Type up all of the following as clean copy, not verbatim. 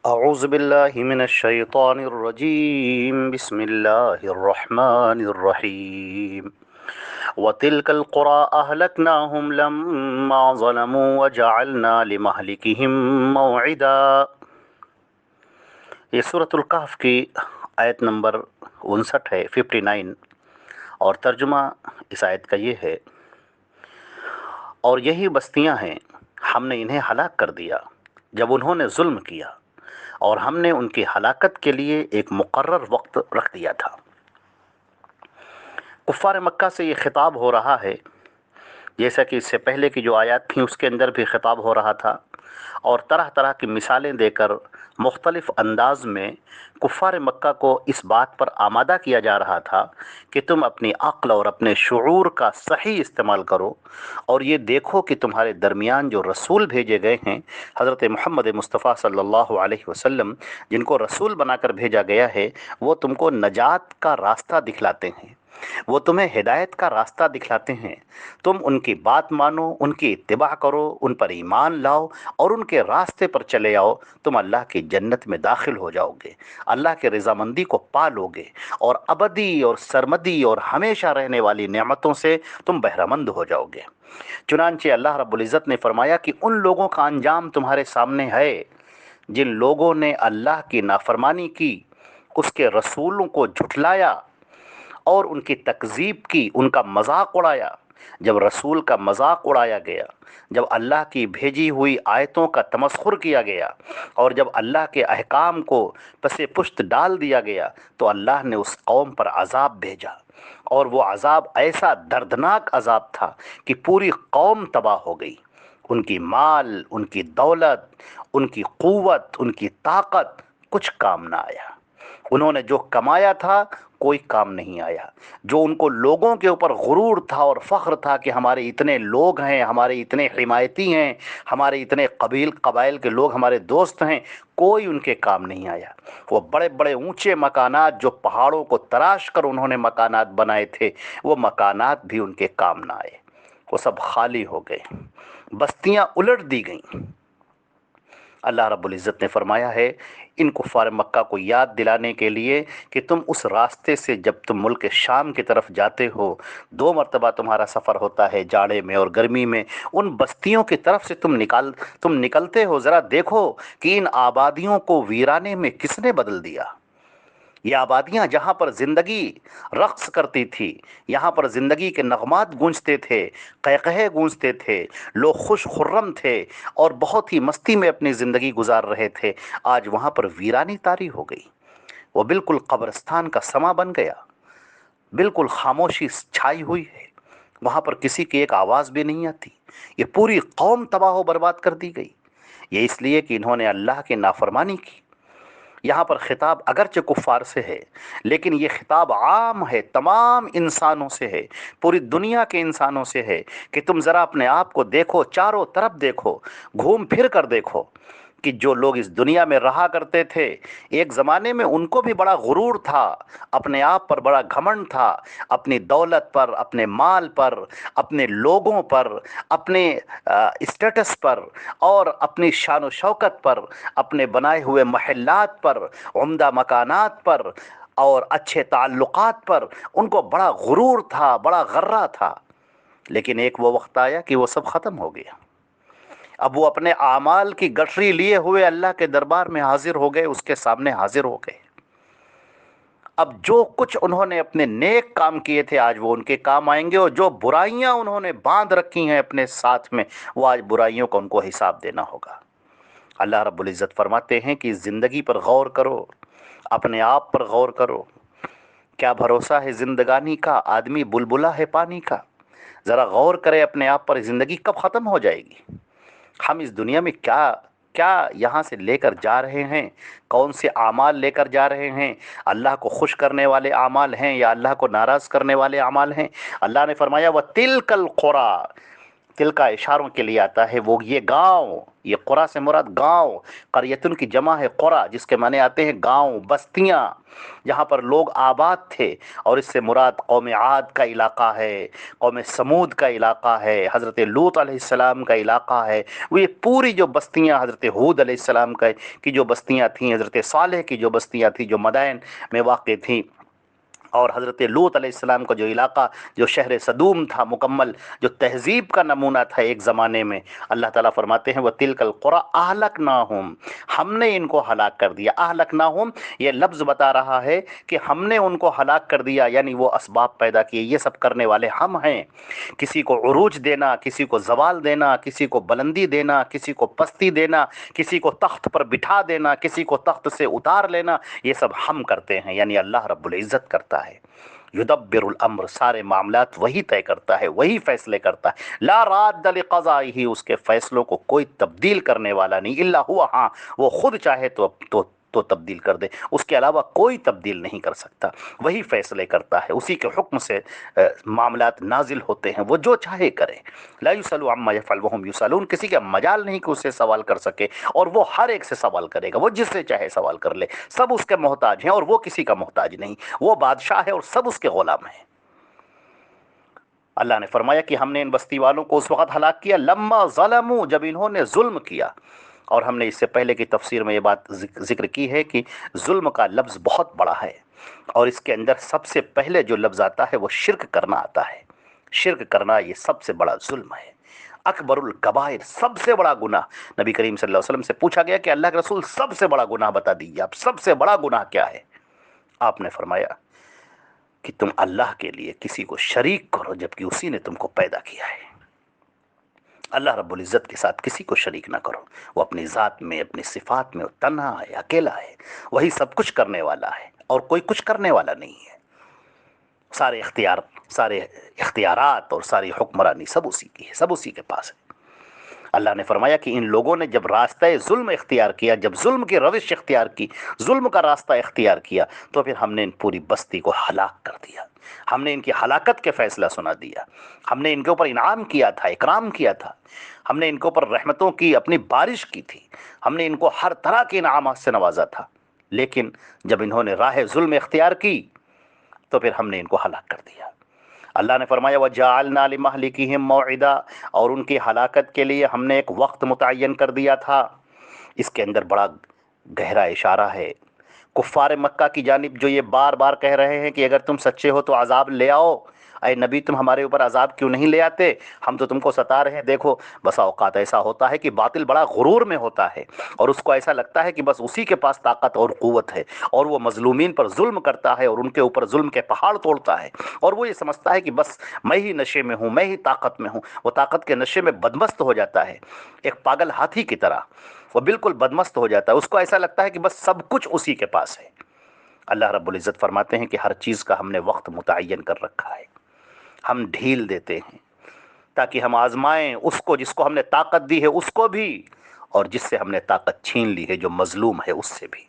اعوذ باللہ من الشیطان الرجیم بسم اللہ الرحمن الرحیم وَتِلْكَ الْقُرَىٰ أَهْلَكْنَاهُمْ لَمَّا ظَلَمُوا وَجَعَلْنَا لِمَهْلِكِهِم مَّوْعِدًا۔ یہ سورۃ الکہف کی آیت نمبر 59 ہے، 59، اور ترجمہ اس آیت کا یہ ہے: اور یہی بستیاں ہیں ہم نے انہیں ہلاک کر دیا جب انہوں نے ظلم کیا، اور ہم نے ان کی ہلاکت کے لیے ایک مقرر وقت رکھ دیا تھا۔ کفار مکہ سے یہ خطاب ہو رہا ہے، جیسا کہ اس سے پہلے کی جو آیات تھیں اس کے اندر بھی خطاب ہو رہا تھا، اور طرح طرح کی مثالیں دے کر مختلف انداز میں کفار مکہ کو اس بات پر آمادہ کیا جا رہا تھا کہ تم اپنی عقل اور اپنے شعور کا صحیح استعمال کرو، اور یہ دیکھو کہ تمہارے درمیان جو رسول بھیجے گئے ہیں، حضرت محمد مصطفیٰ صلی اللہ علیہ وسلم، جن کو رسول بنا کر بھیجا گیا ہے، وہ تم کو نجات کا راستہ دکھلاتے ہیں، وہ تمہیں ہدایت کا راستہ دکھلاتے ہیں۔ تم ان کی بات مانو، ان کی اتباع کرو، ان پر ایمان لاؤ اور ان کے راستے پر چلے آؤ، تم اللہ کی جنت میں داخل ہو جاؤ گے، اللہ کے رضامندی کو پا لو گے، اور ابدی اور سرمدی اور ہمیشہ رہنے والی نعمتوں سے تم بہرہ مند ہو جاؤ گے۔ چنانچہ اللہ رب العزت نے فرمایا کہ ان لوگوں کا انجام تمہارے سامنے ہے جن لوگوں نے اللہ کی نافرمانی کی، اس کے رسولوں کو جھٹلایا اور ان کی تکذیب کی، ان کا مذاق اڑایا۔ جب رسول کا مذاق اڑایا گیا، جب اللہ کی بھیجی ہوئی آیتوں کا تمسخر کیا گیا، اور جب اللہ کے احکام کو پس پشت ڈال دیا گیا، تو اللہ نے اس قوم پر عذاب بھیجا، اور وہ عذاب ایسا دردناک عذاب تھا کہ پوری قوم تباہ ہو گئی۔ ان کی مال، ان کی دولت، ان کی قوت، ان کی طاقت کچھ کام نہ آیا۔ انہوں نے جو کمایا تھا کوئی کام نہیں آیا۔ جو ان کو لوگوں کے اوپر غرور تھا اور فخر تھا کہ ہمارے اتنے لوگ ہیں، ہمارے اتنے حمایتی ہیں، ہمارے اتنے قبائل کے لوگ ہمارے دوست ہیں، کوئی ان کے کام نہیں آیا۔ وہ بڑے بڑے اونچے مکانات جو پہاڑوں کو تراش کر انہوں نے مکانات بنائے تھے، وہ مکانات بھی ان کے کام نہ آئے، وہ سب خالی ہو گئے، بستیاں الٹ دی گئیں۔ اللہ رب العزت نے فرمایا ہے ان کفار مکہ کو یاد دلانے کے لیے کہ تم اس راستے سے جب تم ملک شام کی طرف جاتے ہو، 2 مرتبہ تمہارا سفر ہوتا ہے، جاڑے میں اور گرمی میں، ان بستیوں کی طرف سے تم نکلتے ہو، ذرا دیکھو کہ ان آبادیوں کو ویرانے میں کس نے بدل دیا۔ یہ آبادیاں جہاں پر زندگی رقص کرتی تھی، یہاں پر زندگی کے نغمات گونجتے تھے، قہقہے گونجتے تھے، لوگ خوش خرم تھے اور بہت ہی مستی میں اپنی زندگی گزار رہے تھے، آج وہاں پر ویرانی طاری ہو گئی۔ وہ بالکل قبرستان کا سما بن گیا، بالکل خاموشی چھائی ہوئی ہے، وہاں پر کسی کی ایک آواز بھی نہیں آتی۔ یہ پوری قوم تباہ و برباد کر دی گئی، یہ اس لیے کہ انہوں نے اللہ کی نافرمانی کی۔ یہاں پر خطاب اگرچہ کفار سے ہے، لیکن یہ خطاب عام ہے، تمام انسانوں سے ہے، پوری دنیا کے انسانوں سے ہے کہ تم ذرا اپنے آپ کو دیکھو، چاروں طرف دیکھو، گھوم پھر کر دیکھو کہ جو لوگ اس دنیا میں رہا کرتے تھے، ایک زمانے میں ان کو بھی بڑا غرور تھا، اپنے آپ پر بڑا گھمنڈ تھا، اپنی دولت پر، اپنے مال پر، اپنے لوگوں پر، اپنے اسٹیٹس پر اور اپنی شان و شوکت پر، اپنے بنائے ہوئے محلات پر، عمدہ مکانات پر اور اچھے تعلقات پر ان کو بڑا غرور تھا، بڑا غرہ تھا۔ لیکن ایک وہ وقت آیا کہ وہ سب ختم ہو گیا۔ اب وہ اپنے اعمال کی گٹھری لیے ہوئے اللہ کے دربار میں حاضر ہو گئے، اس کے سامنے حاضر ہو گئے۔ اب جو کچھ انہوں نے اپنے نیک کام کیے تھے آج وہ ان کے کام آئیں گے، اور جو برائیاں انہوں نے باندھ رکھی ہیں اپنے ساتھ میں، وہ آج برائیوں کا ان کو حساب دینا ہوگا۔ اللہ رب العزت فرماتے ہیں کہ زندگی پر غور کرو، اپنے آپ پر غور کرو، کیا بھروسہ ہے زندگانی کا، آدمی بلبلا ہے پانی کا۔ ذرا غور کرے اپنے آپ پر، زندگی کب ختم ہو جائے گی؟ ہم اس دنیا میں کیا یہاں سے لے کر جا رہے ہیں، کون سے اعمال لے کر جا رہے ہیں؟ اللہ کو خوش کرنے والے اعمال ہیں یا اللہ کو ناراض کرنے والے اعمال ہیں؟ اللہ نے فرمایا وَتِلْكَ الْقُرَىٰ، تل کا اشاروں کے لیے آتا ہے، وہ یہ گاؤں، یہ قرا سے مراد گاؤں، قریتن کی جمع ہے قرا، جس کے معنی آتے ہیں گاؤں، بستیاں، جہاں پر لوگ آباد تھے، اور اس سے مراد قوم عاد کا علاقہ ہے، قوم سمود کا علاقہ ہے، حضرت لوط علیہ السلام کا علاقہ ہے، وہ یہ پوری جو بستیاں حضرت ہود علیہ السلام کی جو بستیاں تھیں، حضرت صالح کی جو بستیاں تھیں جو مدائن میں واقع تھیں، اور حضرت لوط علیہ السلام کا جو علاقہ، جو شہر صدوم تھا، مکمل جو تہذیب کا نمونہ تھا ایک زمانے میں، اللہ تعالیٰ فرماتے ہیں وَتِلْكَ الْقُرَىٰ أَهْلَكْنَاهُمْ، ہم نے ان کو ہلاک کر دیا۔ أَهْلَكْنَاهُمْ یہ لفظ بتا رہا ہے کہ ہم نے ان کو ہلاک کر دیا، یعنی وہ اسباب پیدا کیے، یہ سب کرنے والے ہم ہیں۔ کسی کو عروج دینا، کسی کو زوال دینا، کسی کو بلندی دینا، کسی کو پستی دینا، کسی کو تخت پر بٹھا دینا، کسی کو تخت سے اتار لینا، یہ سب ہم کرتے ہیں، یعنی اللہ رب العزت کرتا ہے۔ یدبر الامر، سارے معاملات وہی طے کرتا ہے، وہی فیصلے کرتا ہے۔ لا راد لقضائہ، اس کے فیصلوں کو کوئی تبدیل کرنے والا نہیں، الا ہوا، ہاں وہ خود چاہے تو تبدیل کر دے، اس کے علاوہ کوئی تبدیل نہیں کر سکتا، وہی فیصلے کرتا ہے، اسی کے حکم سے معاملات نازل ہوتے ہیں، وہ جو چاہے کرے۔ لا یسأل عما یفعل وهم یسألون، کسی کا مجال نہیں کہ اس سے سوال کر سکے، اور وہ ہر ایک سے سوال کرے گا، وہ جس سے چاہے سوال کر لے، سب اس کے محتاج ہیں اور وہ کسی کا محتاج نہیں، وہ بادشاہ ہے اور سب اس کے غلام ہیں۔ اللہ نے فرمایا کہ ہم نے ان بستی والوں کو اس وقت ہلاک کیا لما ظلموا، جب انہوں نے ظلم کیا، اور ہم نے اس سے پہلے کی تفسیر میں یہ بات ذکر کی ہے کہ ظلم کا لفظ بہت بڑا ہے، اور اس کے اندر سب سے پہلے جو لفظ آتا ہے وہ شرک کرنا آتا ہے۔ شرک کرنا یہ سب سے بڑا ظلم ہے، اکبر الکبائر، سب سے بڑا گناہ۔ نبی کریم صلی اللہ علیہ وسلم سے پوچھا گیا کہ اللہ کے رسول سب سے بڑا گناہ بتا دیجیے، آپ سب سے بڑا گناہ کیا ہے؟ آپ نے فرمایا کہ تم اللہ کے لیے کسی کو شریک کرو جبکہ اسی نے تم کو پیدا کیا ہے۔ اللہ رب العزت کے ساتھ کسی کو شریک نہ کرو، وہ اپنی ذات میں، اپنی صفات میں وہ تنہا ہے، اکیلا ہے، وہی سب کچھ کرنے والا ہے اور کوئی کچھ کرنے والا نہیں ہے۔ سارے اختیارات اور ساری حکمرانی سب اسی کی ہے، سب اسی کے پاس ہے۔ اللہ نے فرمایا کہ ان لوگوں نے جب راستہ ظلم اختیار کیا، جب ظلم کی روش اختیار کی، ظلم کا راستہ اختیار کیا، تو پھر ہم نے ان پوری بستی کو ہلاک کر دیا، ہم نے ان کی ہلاکت کے فیصلہ سنا دیا، ہم نے ان کے اوپر انعام کیا تھا، اکرام کیا تھا، ہم نے ان کے اوپر رحمتوں کی اپنی بارش کی تھی، ہم نے ان کو ہر طرح کے انعامات سے نوازا تھا، لیکن جب انہوں نے راہ ظلم اختیار کی تو پھر ہم نے ان کو ہلاک کر دیا۔ اللہ نے فرمایا وَجَعَلْنَا لِمَهْلِكِهِمْ مَوْعِدًا، اور ان کی ہلاکت کے لیے ہم نے ایک وقت متعین کر دیا تھا۔ اس کے اندر بڑا گہرا اشارہ ہے کفار مکہ کی جانب، جو یہ بار بار کہہ رہے ہیں کہ اگر تم سچے ہو تو عذاب لے آؤ، اے نبی تم ہمارے اوپر عذاب کیوں نہیں لے آتے، ہم تو تم کو ستا رہے ہیں۔ دیکھو بسا اوقات ایسا ہوتا ہے کہ باطل بڑا غرور میں ہوتا ہے، اور اس کو ایسا لگتا ہے کہ بس اسی کے پاس طاقت اور قوت ہے، اور وہ مظلومین پر ظلم کرتا ہے اور ان کے اوپر ظلم کے پہاڑ توڑتا ہے، اور وہ یہ سمجھتا ہے کہ بس میں ہی نشے میں ہوں، میں ہی طاقت میں ہوں۔ وہ طاقت کے نشے میں بدمست ہو جاتا ہے، ایک پاگل ہاتھی کی طرح وہ بالکل بدمست ہو جاتا ہے، اس کو ایسا لگتا ہے کہ بس سب کچھ اسی کے پاس ہے۔ اللہ رب العزت فرماتے ہیں کہ ہر چیز کا ہم نے وقت متعین کر رکھا ہے، ہم ڈھیل دیتے ہیں تاکہ ہم آزمائیں اس کو جس کو ہم نے طاقت دی ہے، اس کو بھی، اور جس سے ہم نے طاقت چھین لی ہے جو مظلوم ہے اس سے بھی۔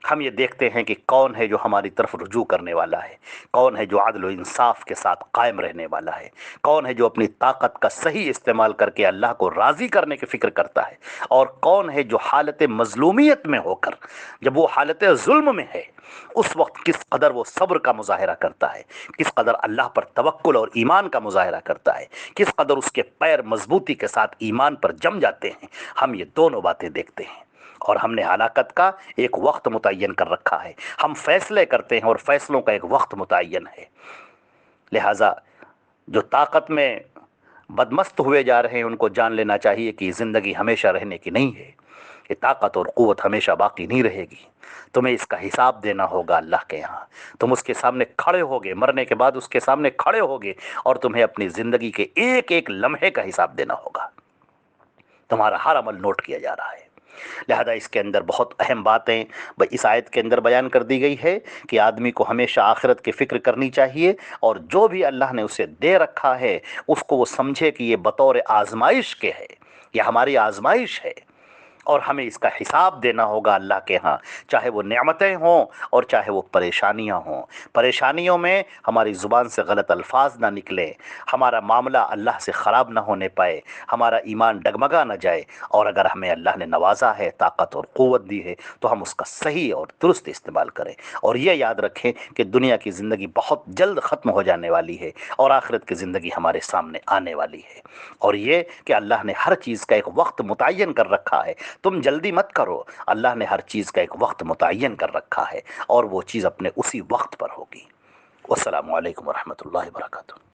ہم یہ دیکھتے ہیں کہ کون ہے جو ہماری طرف رجوع کرنے والا ہے، کون ہے جو عدل و انصاف کے ساتھ قائم رہنے والا ہے، کون ہے جو اپنی طاقت کا صحیح استعمال کر کے اللہ کو راضی کرنے کی فکر کرتا ہے، اور کون ہے جو حالت مظلومیت میں ہو کر، جب وہ حالت ظلم میں ہے، اس وقت کس قدر وہ صبر کا مظاہرہ کرتا ہے، کس قدر اللہ پر توکل اور ایمان کا مظاہرہ کرتا ہے، کس قدر اس کے پیر مضبوطی کے ساتھ ایمان پر جم جاتے ہیں۔ ہم یہ دونوں باتیں دیکھتے ہیں، اور ہم نے ہلاکت کا ایک وقت متعین کر رکھا ہے، ہم فیصلے کرتے ہیں اور فیصلوں کا ایک وقت متعین ہے۔ لہٰذا جو طاقت میں بدمست ہوئے جا رہے ہیں ان کو جان لینا چاہیے کہ زندگی ہمیشہ رہنے کی نہیں ہے، یہ طاقت اور قوت ہمیشہ باقی نہیں رہے گی، تمہیں اس کا حساب دینا ہوگا اللہ کے ہاں، تم اس کے سامنے کھڑے ہوگے، مرنے کے بعد اس کے سامنے کھڑے ہوگے، اور تمہیں اپنی زندگی کے ایک ایک لمحے کا حساب دینا ہوگا، تمہارا ہر عمل نوٹ کیا جا رہا ہے۔ لہذا اس کے اندر بہت اہم باتیں اس آیت کے اندر بیان کر دی گئی ہے کہ آدمی کو ہمیشہ آخرت کی فکر کرنی چاہیے، اور جو بھی اللہ نے اسے دے رکھا ہے اس کو وہ سمجھے کہ یہ بطور آزمائش کے ہے، یہ ہماری آزمائش ہے، اور ہمیں اس کا حساب دینا ہوگا اللہ کے ہاں، چاہے وہ نعمتیں ہوں اور چاہے وہ پریشانیاں ہوں۔ پریشانیوں میں ہماری زبان سے غلط الفاظ نہ نکلیں، ہمارا معاملہ اللہ سے خراب نہ ہونے پائے، ہمارا ایمان ڈگمگا نہ جائے، اور اگر ہمیں اللہ نے نوازا ہے، طاقت اور قوت دی ہے، تو ہم اس کا صحیح اور درست استعمال کریں۔ اور یہ یاد رکھیں کہ دنیا کی زندگی بہت جلد ختم ہو جانے والی ہے اور آخرت کی زندگی ہمارے سامنے آنے والی ہے، اور یہ کہ اللہ نے ہر چیز کا ایک وقت متعین کر رکھا ہے۔ تم جلدی مت کرو، اللہ نے ہر چیز کا ایک وقت متعین کر رکھا ہے اور وہ چیز اپنے اسی وقت پر ہوگی۔ والسلام علیکم ورحمۃ اللہ وبرکاتہ۔